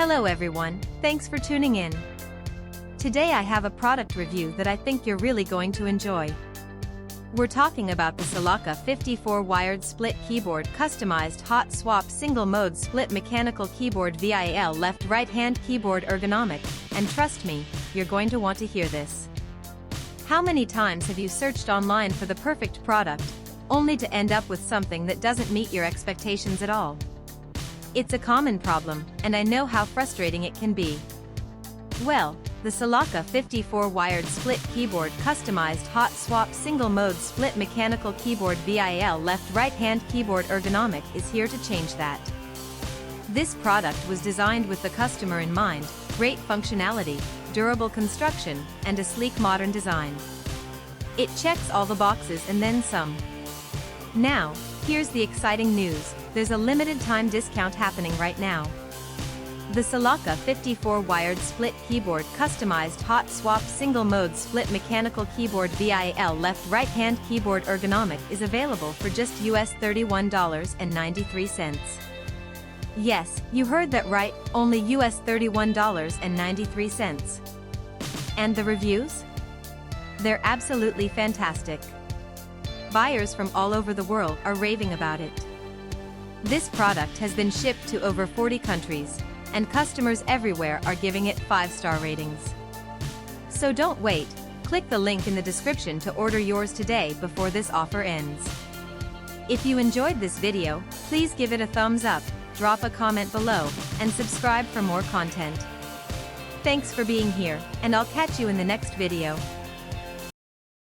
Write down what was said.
Hello everyone, thanks for tuning in. Today I have a product review that I think you're really going to enjoy. We're talking about the Silakka54 wired split keyboard customized hot swap single mode split mechanical keyboard VIAL left right hand keyboard ergonomic, and trust me, you're going to want to hear this. How many times have you searched online for the perfect product, only to end up with something that doesn't meet your expectations at all? It's a common problem, and I know how frustrating it can be. Well, the Silakka54 wired split keyboard customized hot swap single mode split mechanical keyboard VIAL left right hand keyboard ergonomic is here to change that. This product was designed with the customer in mind: great functionality, durable construction, and a sleek modern design. It checks all the boxes and then some. Now, here's the exciting news: there's a limited time discount happening right now. The Silakka54 wired split keyboard customized hot swap single mode split mechanical keyboard VIAL left right hand keyboard ergonomic is available for just $31.93. Yes, you heard that right, only $31.93. And the reviews? They're absolutely fantastic. Buyers from all over the world are raving about it. This product has been shipped to over 40 countries, and customers everywhere are giving it 5-star ratings. So don't wait, click the link in the description to order yours today before this offer ends. If you enjoyed this video, please give it a thumbs up, drop a comment below, and subscribe for more content. Thanks for being here, and I'll catch you in the next video.